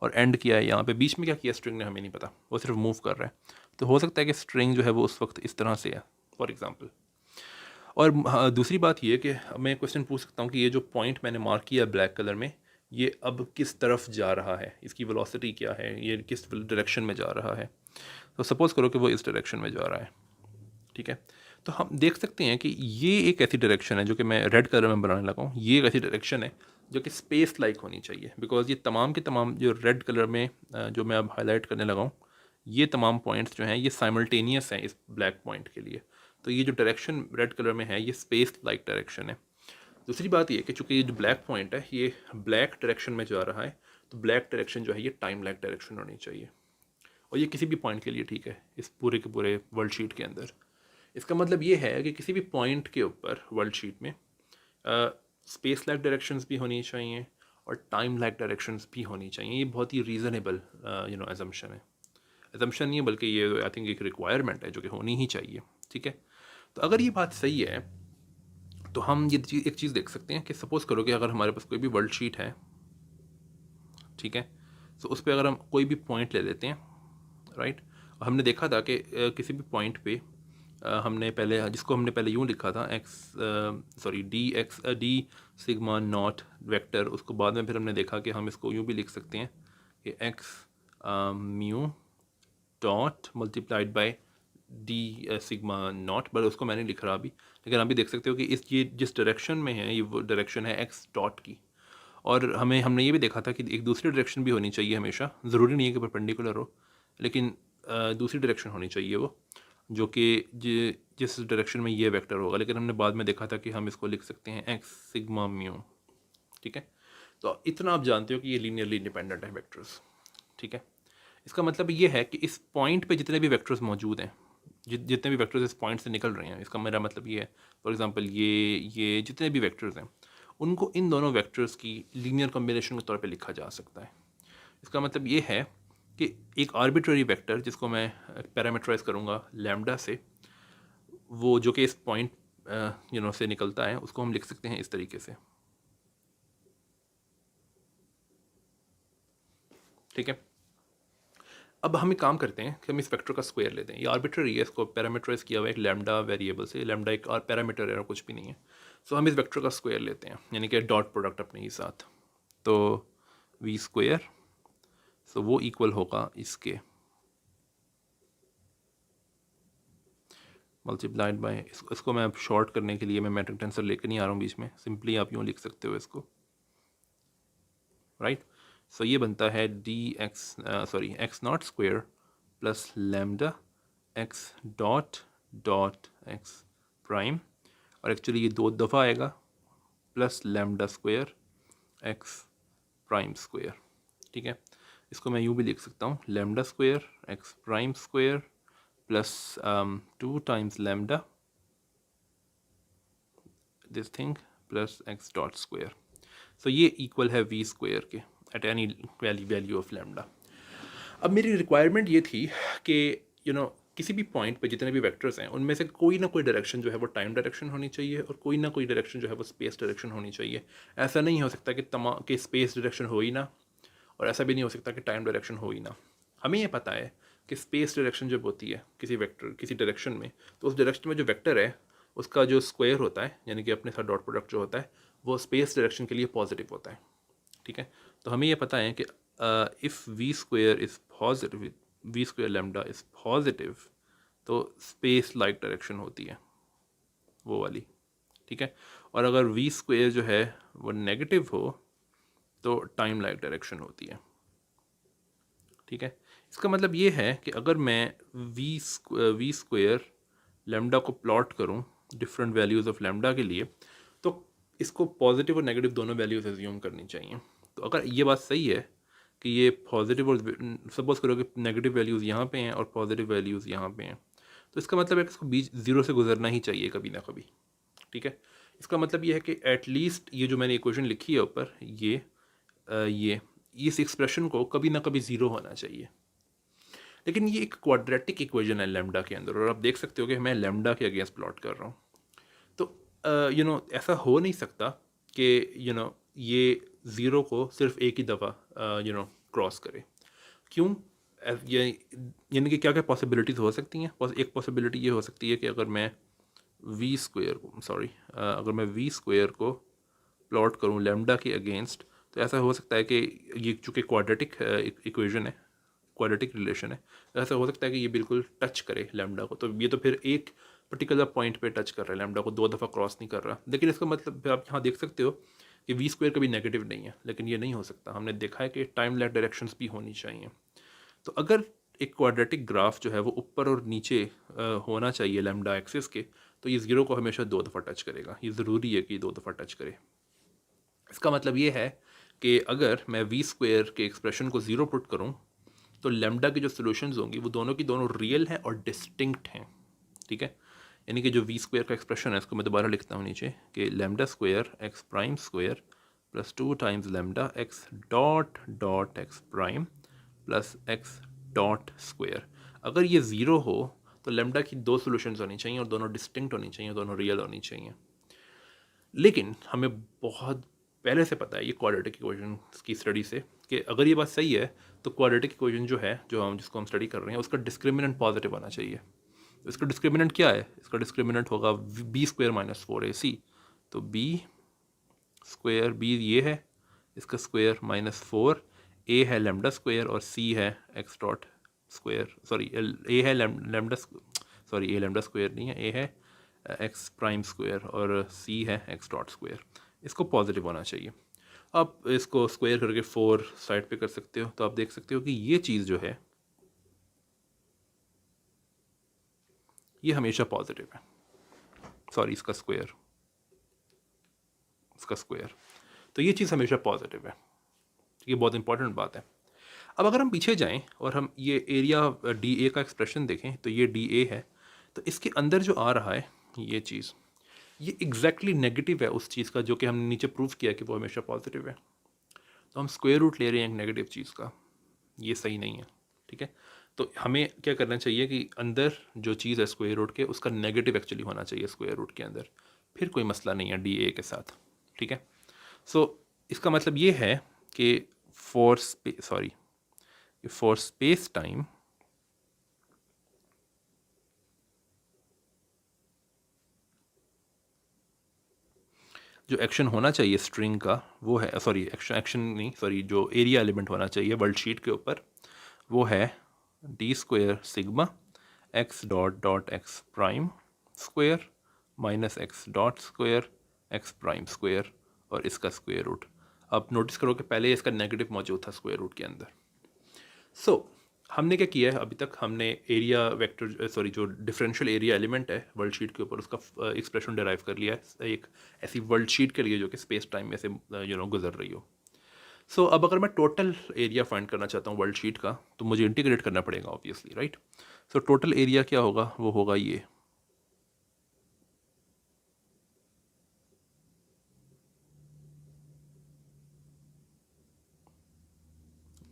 और एंड किया है यहाँ पे, बीच में क्या किया स्ट्रिंग ने हमें नहीं पता, वो सिर्फ मूव कर रहा है। तो हो सकता है कि स्ट्रिंग जो है वो उस वक्त इस तरह से है फॉर एग्ज़ाम्पल। और हाँ, दूसरी बात ये कि मैं क्वेश्चन पूछ सकता हूँ कि ये जो पॉइंट मैंने मार्क किया ब्लैक कलर में, ये अब किस तरफ जा रहा है, इसकी वेलोसिटी क्या है, ये किस डायरेक्शन में जा रहा है। तो सपोज़ करो कि वो इस डायरेक्शन में जा रहा है, ठीक है। तो हम देख सकते हैं कि ये एक ऐसी डायरेक्शन है जो कि मैं रेड कलर में बनाने लगा हूँ, ये एक ऐसी डायरेक्शन है जो कि स्पेस लाइक होनी चाहिए, बिकॉज ये तमाम के तमाम जो रेड कलर में जो मैं अब हाईलाइट करने लगा हूँ, ये तमाम पॉइंट्स जो हैं ये साइमल्टेनियस हैं इस ब्लैक पॉइंट के लिए। तो ये जो डायरेक्शन रेड कलर में है ये स्पेस लाइक डायरेक्शन है। दूसरी बात ये कि चूँकि ये जो ब्लैक पॉइंट है ये ब्लैक डायरेक्शन में जा रहा है, तो ब्लैक डायरेक्शन जो है ये टाइम लाइक डायरेक्शन होनी चाहिए। और ये किसी भी पॉइंट के लिए ठीक है इस पूरे के पूरे वर्ल्ड शीट के अंदर। इसका मतलब ये है कि किसी भी पॉइंट के ऊपर वर्ल्ड शीट में स्पेस लाइक डायरेक्शंस भी होनी चाहिए और टाइम लाइक डायरेक्शंस भी होनी चाहिए। ये बहुत ही रीज़नेबल एजम्पशन है, एजम्पशन नहीं है बल्कि ये आई थिंक एक रिक्वायरमेंट है जो कि होनी ही चाहिए, ठीक है। तो अगर ये बात सही है तो हम ये एक चीज़ देख सकते हैं कि सपोज़ करो कि अगर हमारे पास कोई भी वर्ल्ड शीट है, ठीक है, तो उस पर अगर हम कोई भी पॉइंट ले लेते हैं, राइट। और हमने देखा था कि किसी भी पॉइंट पे हमने पहले जिसको हमने पहले यूँ लिखा था डी सिग्मा नॉट वेक्टर, उसको बाद में फिर हमने देखा कि हम इसको यूँ भी लिख सकते हैं कि x mu dot multiplied by D sigma not, but उसको मैंने लिख रहा अभी, लेकिन आप भी देख सकते हो कि ये जिस डायरेक्शन में है ये वो डायरेक्शन है एक्स डॉट की। और हमने ये भी देखा था कि एक दूसरी डायरेक्शन भी होनी चाहिए हमेशा, ज़रूरी नहीं है कि परपेंडिकुलर हो, लेकिन दूसरी डायरेक्शन होनी चाहिए वो जो कि जिस डायरेक्शन में ये वेक्टर होगा। लेकिन हमने बाद में देखा था कि हम इसको लिख सकते हैं एक्स सिग्मा म्यू, ठीक है। तो इतना आप जानते हो कि ये लीनियरली इंडिपेंडेंट है वेक्टर्स, ठीक है। इसका मतलब ये है कि इस पॉइंट पे जितने भी वेक्टर्स मौजूद हैं, जितने भी वेक्टर्स इस पॉइंट से निकल रहे हैं, इसका मेरा मतलब ये है फॉर एग्जांपल ये जितने भी वेक्टर्स हैं उनको इन दोनों वेक्टर्स की लीनियर कॉम्बिनेशन के तौर पे लिखा जा सकता है। इसका मतलब ये है कि एक आर्बिट्ररी वेक्टर जिसको मैं पैरामीटराइज करूँगा लैम्डा से, वो जो कि इस पॉइंट से निकलता है, उसको हम लिख सकते हैं इस तरीके से, ठीक है। अब हम एक काम करते हैं कि हम इस वेक्टर का स्क्वायर लेते हैं, ये आर्बिट्ररी है, इसको पैरामीटराइज किया हुआ है एक लैम्डा वेरिएबल से, लैम्डा एक और पैरामीटर है और कुछ भी नहीं है। सो हम इस वेक्टर का स्क्वायर लेते हैं, यानी कि डॉट प्रोडक्ट अपने ही साथ, तो वी स्क्वायर, सो वो इक्वल होगा इसके मल्टीप्लाइड बाय इसको मैं अब शॉर्ट करने के लिए मैं मैट्रिक टेंसर लेकर नहीं आ रहा हूँ बीच में, सिंपली आप यूँ लिख सकते हो इसको, राइट। सो ये बनता है d x naught square plus lambda x dot dot x prime, और एक्चुअली ये दो दफ़ा आएगा, plus lambda square x prime square, ठीक है। इसको मैं यूँ भी लिख सकता हूँ lambda square x prime square plus 2 times lambda this thing plus x dot square. So ये इक्वल है वी स्क्वायर के at any value of lambda. अब मेरी रिक्वायरमेंट ये थी कि किसी भी पॉइंट पे जितने भी वेक्टर्स हैं उनमें से कोई ना कोई डायरेक्शन जो है वो टाइम डायरेक्शन होनी चाहिए और कोई ना कोई डायरेक्शन जो है वो स्पेस डायरेक्शन होनी चाहिए। ऐसा नहीं हो सकता कि स्पेस डायरेक्शन हो ही ना, और ऐसा भी नहीं हो सकता कि टाइम डायरेक्शन हो ही ना। हमें ये पता है कि स्पेस डायरेक्शन जब होती है किसी वेक्टर किसी डायरेक्शन में, तो उस डायरेक्शन में जो वेक्टर है उसका जो स्क्वायर होता है, यानी कि अपने साथ डॉट प्रोडक्ट जो होता है, वो स्पेस डायरेक्शन के लिए पॉजिटिव होता है, ठीक है। तो हमें ये पता है कि if v square is positive, v square lambda is positive, तो स्पेस लाइक डायरेक्शन होती है वो वाली, ठीक है। और अगर वी स्क्वायर जो है वो नेगेटिव हो तो टाइम लाइक डायरेक्शन होती है, ठीक है। इसका मतलब ये है कि अगर मैं वी स्क्वायर लैम्डा को प्लॉट करूं डिफरेंट वैल्यूज़ ऑफ लैम्डा के लिए, तो इसको पॉजिटिव और नेगेटिव दोनों वैल्यूज़ एज्यूम करनी चाहिए। तो अगर ये बात सही है कि ये पॉजिटिव और सपोज करो कि नेगेटिव वैल्यूज़ यहाँ पे हैं और पॉजिटिव वैल्यूज़ यहाँ पे हैं, तो इसका मतलब है कि इसको बीच ज़ीरो से गुजरना ही चाहिए कभी ना कभी, ठीक है। इसका मतलब ये है कि एटलीस्ट ये जो मैंने इक्वेशन लिखी है ऊपर, ये इस एक्सप्रेशन को कभी ना कभी ज़ीरो होना चाहिए। लेकिन ये एक क्वाड्रेटिक इक्वेशन है लैम्डा के अंदर, और आप देख सकते हो कि मैं लैम्डा के अगेंस्ट प्लॉट कर रहा हूँ। तो ऐसा हो नहीं सकता कि ये ज़ीरो को सिर्फ एक ही दफ़ा क्रॉस करे। क्यों? ये यानी कि क्या क्या पॉसिबिलिटीज़ हो सकती हैं। एक पॉसिबिलिटी ये हो सकती है कि अगर मैं वी स्क्वेयर को अगर मैं वी स्क्वेयर को प्लॉट करूँ लैम्डा के अगेंस्ट, तो ऐसा हो सकता है कि ये चूँकि क्वाड्रेटिक इक्वेशन है, क्वाड्रेटिक रिलेशन है, तो ऐसा हो सकता है कि ये बिल्कुल टच करे लैम्डा को। तो ये तो फिर एक पर्टिकुलर पॉइंट पे टच कर रहा है, लैम्डा को दो दफ़ा क्रॉस नहीं कर रहा। लेकिन इसका मतलब आप यहाँ देख सकते हो कि वी स्क्वेयर कभी नेगेटिव नहीं है, लेकिन ये नहीं हो सकता। हमने देखा है कि टाइम लैग डायरेक्शंस भी होनी चाहिए। तो अगर एक क्वाड्रेटिक ग्राफ जो है वो ऊपर और नीचे होना चाहिए लैम्डा एक्सिस के, तो ये ज़ीरो को हमेशा दो दफ़ा टच करेगा। ये ज़रूरी है कि दो दफ़ा टच करे। इसका मतलब ये है कि अगर मैं वी स्क्वेयर के एक्सप्रेशन को ज़ीरो पुट करूँ, तो लैम्डा की जो सॉल्यूशंस होंगी वो दोनों की दोनों रियल हैं और डिस्टिंक्ट हैं। ठीक है, यानी कि जो वी स्क्वेयर का एक्सप्रेशन है, इसको मैं दोबारा लिखता हूँ नीचे कि lambda square x prime square plus 2 times lambda x dot dot x prime plus x dot square. अगर ये ज़ीरो हो तो लैम्डा की दो सॉल्यूशंस होनी चाहिए और दोनों डिस्टिंक्ट होनी चाहिए, दोनों रियल होनी चाहिए। लेकिन हमें बहुत पहले से पता है ये क्वाड्रेटिक इक्वेशन की स्टडी से कि अगर ये बात सही है तो क्वाड्रेटिक इक्वेशन जो है, जिसको हम स्टडी कर रहे हैं, उसका डिस्क्रिमिनेंट पॉजिटिव आना चाहिए। तो इसका डिस्क्रिमिनेंट क्या है? इसका डिस्क्रिमिनेंट होगा बी स्क्वेयर माइनस 4ac। तो बी स्क्वेयर, बी ये है, इसका स्क्वेयर माइनस 4, ए है लैम्डा स्क्वेयर और सी है एक्स डॉट स्क्वेयर, सॉरी ए है लैम्डा, सॉरी ए लैम्डा स्क्वेयर नहीं है, ए है एक्स प्राइम स्क्वेयर और सी है एक्स डॉट स्क्वेयर। इसको पॉजिटिव होना चाहिए। आप इसको स्क्वायर करके 4 साइड पे कर सकते हो, तो आप देख सकते हो कि ये चीज़ जो है ये हमेशा पॉजिटिव है। सॉरी, इसका स्क्वायर, तो ये चीज़ हमेशा पॉजिटिव है। ये बहुत इंपॉर्टेंट बात है। अब अगर हम पीछे जाएं और हम ये एरिया डी ए का एक्सप्रेशन देखें, तो ये डी ए है, तो इसके अंदर जो आ रहा है ये चीज़, ये एग्जैक्टली नेगेटिव है उस चीज़ का जो कि हमने नीचे प्रूव किया कि वो हमेशा पॉजिटिव है। तो हम स्क्वायर रूट ले रहे हैं एक नेगेटिव चीज़ का, ये सही नहीं है। ठीक है, तो हमें क्या करना चाहिए कि अंदर जो चीज़ है स्क्वायर रूट के, उसका नेगेटिव एक्चुअली होना चाहिए स्क्वायर रूट के अंदर, फिर कोई मसला नहीं है डी ए के साथ। ठीक है, सो इसका मतलब ये है कि फॉर स्पेस टाइम जो एक्शन होना चाहिए स्ट्रिंग का वो है, सॉरी एक्शन नहीं, सॉरी जो एरिया एलिमेंट होना चाहिए वर्ल्ड शीट के ऊपर, वो है D square sigma x dot dot x prime square minus x dot square x prime square और इसका स्क्वायर रूट। आप नोटिस करो कि पहले इसका नेगेटिव मौजूद था स्क्वायर रूट के अंदर। सो हमने क्या किया है अभी तक, हमने एरिया वेक्टर, सॉरी जो डिफरेंशियल एरिया एलिमेंट है वर्ल्ड शीट के ऊपर, उसका एक्सप्रेशन डिराइव कर लिया है एक ऐसी वर्ल्ड शीट के लिए जो कि स्पेस टाइम में से गुजर रही हो। सो अब अगर मैं टोटल एरिया फाइंड करना चाहता हूँ वर्ल्ड शीट का, तो मुझे इंटीग्रेट करना पड़ेगा obviously, right. So total area क्या होगा? वो होगा ये,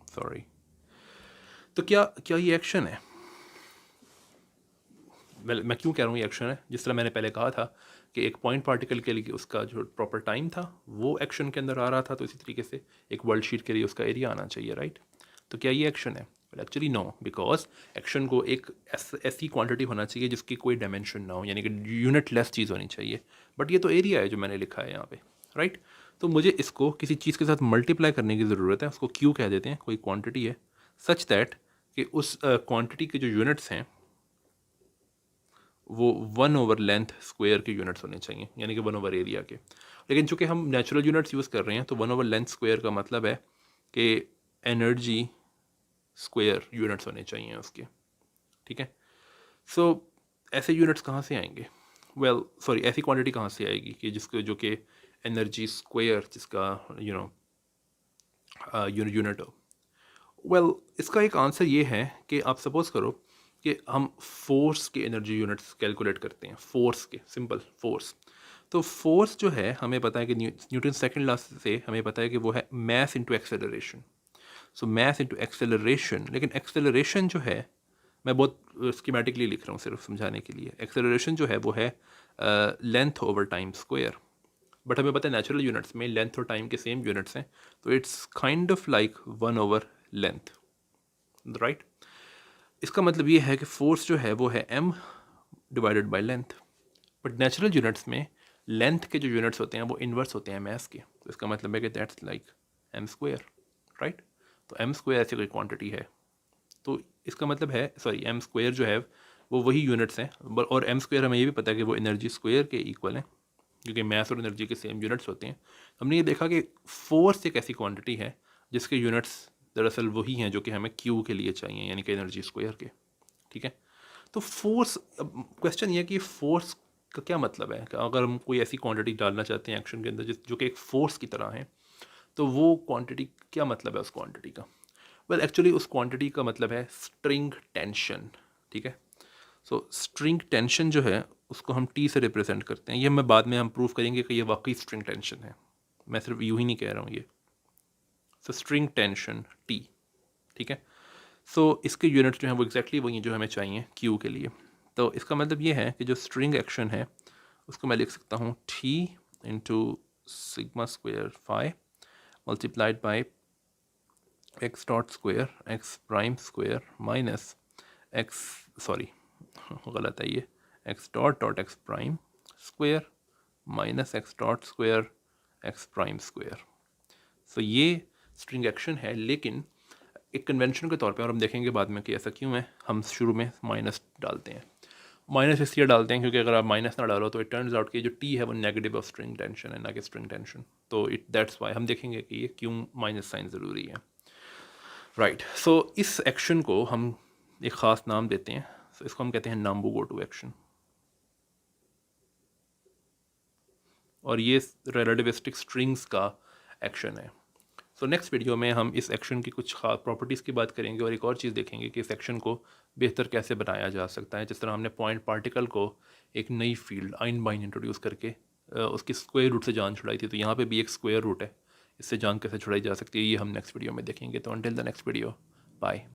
सॉरी, तो क्या क्या ये एक्शन है? मैं क्यों कह रहा हूँ ये एक्शन है? जिस तरह मैंने पहले कहा था कि एक पॉइंट पार्टिकल के लिए उसका जो प्रॉपर टाइम था वो एक्शन के अंदर आ रहा था, तो इसी तरीके से एक वर्ल्ड शीट के लिए उसका एरिया आना चाहिए, राइट। तो क्या ये एक्शन है? एक्चुअली नो, बिकॉज एक्शन को एक ऐसी क्वांटिटी होना चाहिए जिसकी कोई डायमेंशन ना हो, यानी कि यूनिट लेस चीज़ होनी चाहिए। बट ये तो एरिया है जो मैंने लिखा है यहाँ पे, राइट। तो मुझे इसको किसी चीज़ के साथ मल्टीप्लाई करने की ज़रूरत है, उसको क्यू कह देते हैं, कोई क्वांटिटी है, सच दैट कि उस क्वांटिटी के जो यूनिट्स हैं वो 1 ओवर लेंथ स्क्वायर के यूनिट्स होने चाहिए, यानी कि 1 ओवर एरिया के। लेकिन चूंकि हम नेचुरल यूनिट्स यूज़ कर रहे हैं, तो 1 ओवर लेंथ स्क्वायर का मतलब है कि एनर्जी स्क्वायर यूनिट्स होने चाहिए उसके। ठीक है, सो ऐसे यूनिट्स कहाँ से आएंगे? वेल सॉरी, ऐसी क्वांटिटी कहाँ से आएगी कि जिसको जो कि एनर्जी स्क्वायर जिसका यूनिट हो? वेल इसका एक आंसर ये है कि आप सपोज़ करो कि हम फोर्स के एनर्जी यूनिट्स कैलकुलेट करते हैं, फोर्स के, सिंपल फोर्स। तो फोर्स जो है हमें पता है कि न्यूटन सेकंड लॉ से हमें पता है कि वो है मैस इनटू एक्सेलरेशन। सो मास इनटू एक्सेलरेशन, लेकिन एक्सेलरेशन जो है, मैं बहुत स्कीमेटिकली लिख रहा हूँ सिर्फ समझाने के लिए, एक्सेलरेशन जो है वो है length over time square, but हमें पता है नेचुरल यूनिट्स में लेंथ और टाइम के सेम यूनिट्स हैं, तो it's kind of like 1 over length, right. इसका मतलब ये है कि फोर्स जो है वो है m divided by length, but natural units में लेंथ के जो यूनिट्स होते हैं वो इन्वर्स होते हैं मास के, तो इसका मतलब है कि that's like m square, right. तो m स्क्वायर ऐसी कोई क्वांटिटी है, तो इसका मतलब है सॉरी m स्क्वायर जो है वो वही यूनिट्स हैं, और m स्क्वायर हमें ये भी पता है कि वो एनर्जी स्क्वायर के इक्वल है, क्योंकि मास और एनर्जी के सेम यूनिट्स होते हैं। हमने ये देखा कि फोर्स एक ऐसी क्वांटिटी है जिसके यूनिट्स दरअसल वही हैं जो कि हमें क्यू के लिए चाहिए, यानी कि एनर्जी स्क्वायर के, ठीक है। तो फोर्स, क्वेश्चन ये कि फोर्स का क्या मतलब है, कि अगर हम कोई ऐसी क्वांटिटी डालना चाहते हैं एक्शन के अंदर जो कि एक फोर्स की तरह है, तो वो क्वांटिटी क्या मतलब है उस क्वांटिटी का? वेल एक्चुअली उस क्वांटिटी का मतलब है स्ट्रिंग टेंशन, ठीक है। सो स्ट्रिंग टेंशन जो है उसको हम टी से रिप्रेजेंट करते हैं, ये मैं बाद में हम प्रूव करेंगे कि ये वाकई स्ट्रिंग टेंशन है, मैं सिर्फ यूँ ही नहीं कह रहा हूँ ये। सो स्ट्रिंग टेंशन टी, ठीक है। सो इसके यूनिट्स जो हैं वो एग्जैक्टली वही हैं जो हमें चाहिए क्यू के लिए। तो इसका मतलब ये है कि जो स्ट्रिंग एक्शन है उसको मैं लिख सकता हूँ t into sigma square phi multiplied by x dot square x prime square minus x, sorry गलत है ये, x dot x prime square minus x dot square x prime square. So ये स्ट्रिंग एक्शन है, लेकिन एक कन्वेंशन के तौर पे, और हम देखेंगे बाद में कि ऐसा क्यों है, हम शुरू में माइनस डालते हैं। माइनस इसलिए डालते हैं क्योंकि अगर आप माइनस ना डालो तो इट टर्न्स आउट कि जो टी है वो नेगेटिव ऑफ स्ट्रिंग टेंशन है, ना कि स्ट्रिंग टेंशन, तो इट दैट्स वाई हम देखेंगे कि ये क्यों माइनस साइन ज़रूरी है, राइट। सो इस एक्शन को हम एक ख़ास नाम देते हैं, so इसको हम कहते हैं नाम्बू-गोटो एक्शन, और ये रिलेटिविस्टिक स्ट्रिंग्स का एक्शन है। सो नेक्स्ट वीडियो में हम इस एक्शन की कुछ खास प्रॉपर्टीज़ की बात करेंगे, और एक और चीज़ देखेंगे कि इस एक्शन को बेहतर कैसे बनाया जा सकता है, जिस तरह हमने पॉइंट पार्टिकल को एक नई फील्ड आइनबाइन इंट्रोड्यूस करके उसकी स्क्वायर रूट से जान छुड़ाई थी, तो यहाँ पे भी एक स्क्वायर रूट है, इससे जान कैसे छुड़ाई जा सकती है, ये हम नेक्स्ट वीडियो में देखेंगे। तो until the next video, bye.